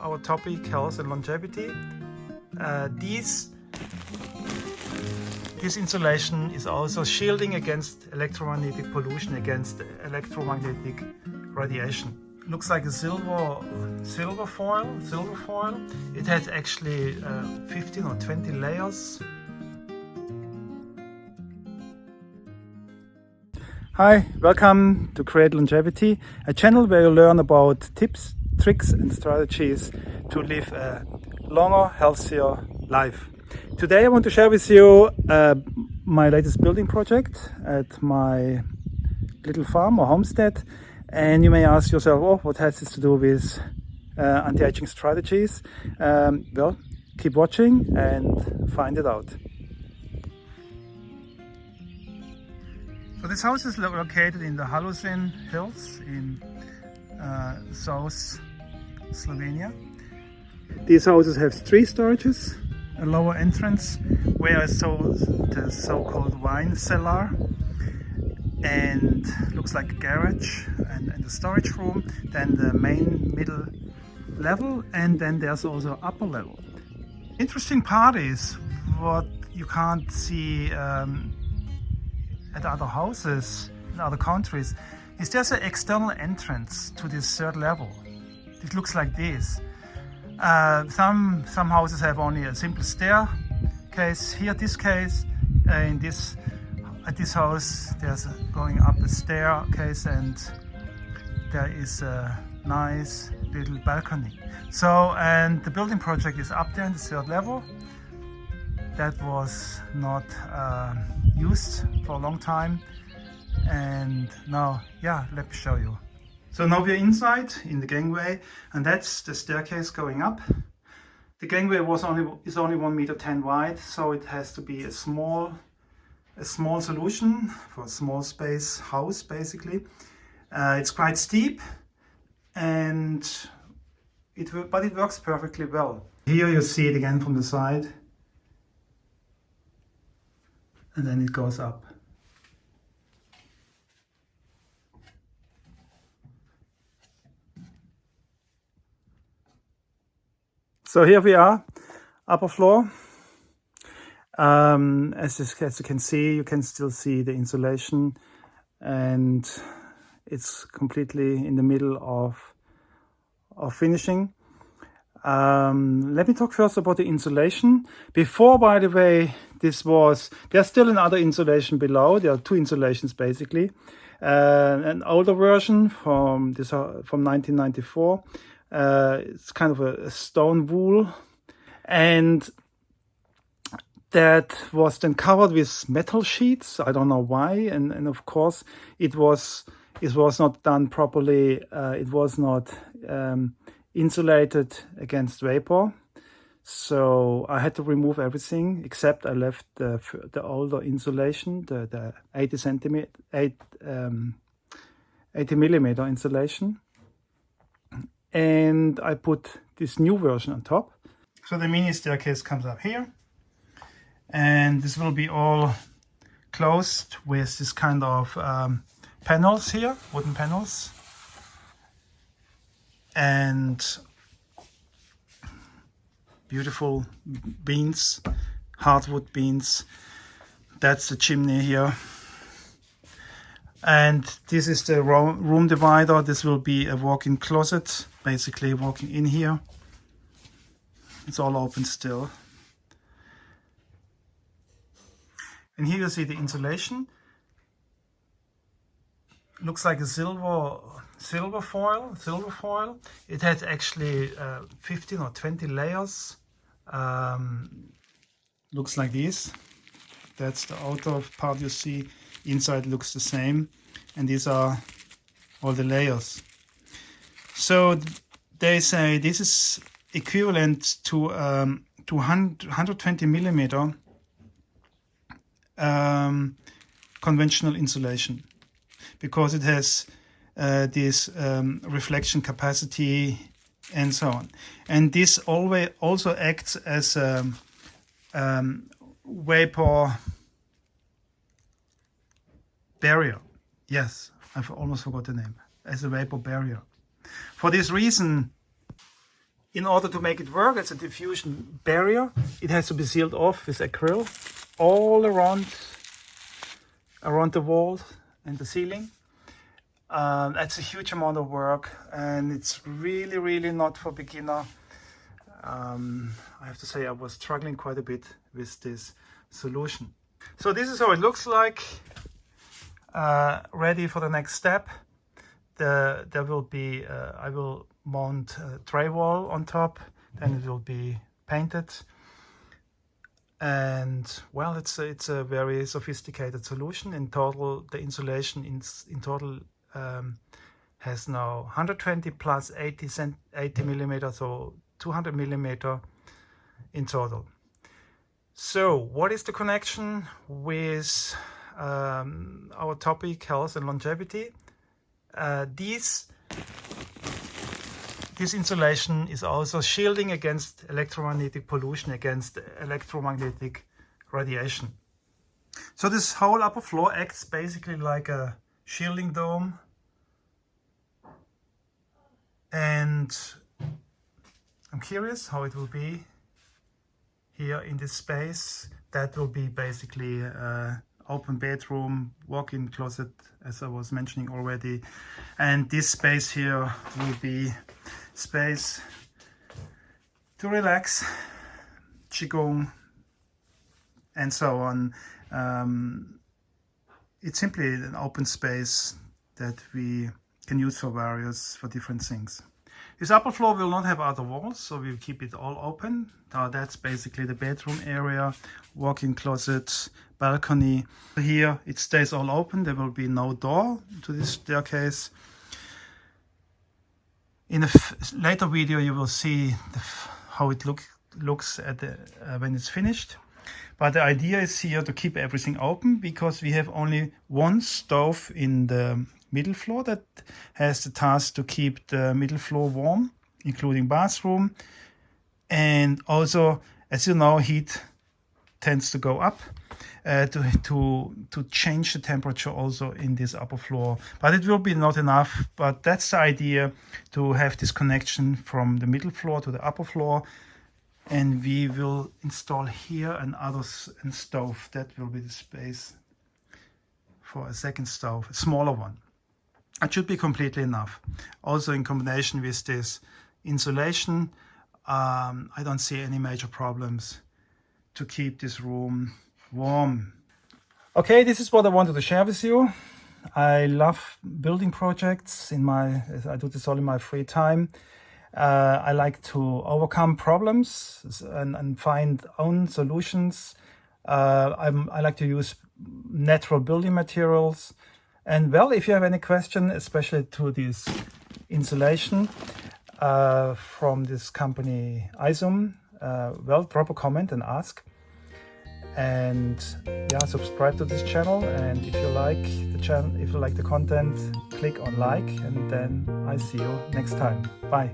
our topic, health and longevity. This insulation is also shielding against electromagnetic pollution, against electromagnetic radiation. Looks like a silver foil. It has actually 15 or 20 layers. Hi, welcome to Createlongevity, a channel where you learn about tips, tricks and strategies to live a longer, healthier life. Today I want to share with you my latest building project at my little farm or homestead. And you may ask yourself, oh, what has this to do with anti-aging strategies? Well, keep watching and find it out. So this house is located in the Halusin Hills in South Slovenia. These houses have 3 storages, a lower entrance where I saw the so-called wine cellar, and looks like a garage and a storage room, then the main middle level, and then there's also upper level. Interesting part is what you can't see at other houses in other countries is there's an external entrance to this 3rd level. It looks like this. Some houses have only a simple staircase. Here, this case, at this house, there's going up a staircase and there is a nice little balcony. So, and the building project is up there in the 3rd level. That was not used for a long time, and now, let me show you. So now we're inside in the gangway, and that's the staircase going up. The gangway is only 1.10 meters wide, so it has to be a small solution for a small space house, basically. It's quite steep, but it works perfectly well. Here you see it again from the side. And then it goes up. So here we are, upper floor. As you can see, you can still see the insulation, and it's completely in the middle of finishing. Let me talk first about the insulation. Before, by the way, there's still another insulation below. There are 2 insulations basically. An older version from 1994. It's kind of a stone wool, and that was then covered with metal sheets. I don't know why, and of course it was not done properly. It was not insulated against vapor, so I had to remove everything except I left the older insulation, the 80 millimeter insulation, and I put this new version on top. So the mini staircase comes up here, and this will be all closed with this kind of panels here, wooden panels. And beautiful beams, hardwood beams. That's the chimney here. And this is the room divider. This will be a walk-in closet, basically walking in here. It's all open still. And here you see the insulation. Looks like a silver foil. It has actually 15 or 20 layers. Looks like this. That's the outer part you see. Inside looks the same, and these are all the layers. So they say this is equivalent to 120 millimeter conventional insulation, because it has this reflection capacity and so on. And this also acts as a vapor barrier. Yes, I've almost forgot the name. As a vapor barrier. For this reason, In order to make it work as a diffusion barrier, it has to be sealed off with acrylic all around the walls and the ceiling. That's a huge amount of work, and it's really not for beginner. I have to say I was struggling quite a bit with this solution. So this is how it looks like, ready for the next step. There will be, I will mount a tray wall on top, then it will be painted. And well, it's a very sophisticated solution. In total, the insulation in total has now 120 plus 80 millimeter, so 200 millimeter in total. So what is the connection with our topic, health and longevity? This insulation is also shielding against electromagnetic pollution, against electromagnetic radiation. So this whole upper floor acts basically like a shielding dome, and I'm curious how it will be here in this space. That will be basically open bedroom, walk-in closet, as I was mentioning already, and this space here will be space to relax, qigong, and so on. It's simply an open space that we can use for different things. This upper floor will not have other walls, so we'll keep it all open. Now that's basically the bedroom area, walk-in closet, balcony. Here it stays all open. There will be no door to this staircase. In a later video you will see how it looks at when it's finished. But the idea is here to keep everything open, because we have only one stove in the middle floor that has the task to keep the middle floor warm, including bathroom. And also, as you know, heat tends to go up to change the temperature also in this upper floor. But it will be not enough. But that's the idea, to have this connection from the middle floor to the upper floor. And we will install here another stove. That will be the space for a second stove, a smaller one. It should be completely enough. Also in combination with this insulation, I don't see any major problems to keep this room warm. Okay, this is what I wanted to share with you. I love building projects. I do this all in my free time. I like to overcome problems and find own solutions. I like to use natural building materials. And well, if you have any question, especially to this insulation from this company ISOM, well, drop a comment and ask. And yeah, subscribe to this channel. And if you like the channel, if you like the content, click on like, and then I see you next time. Bye.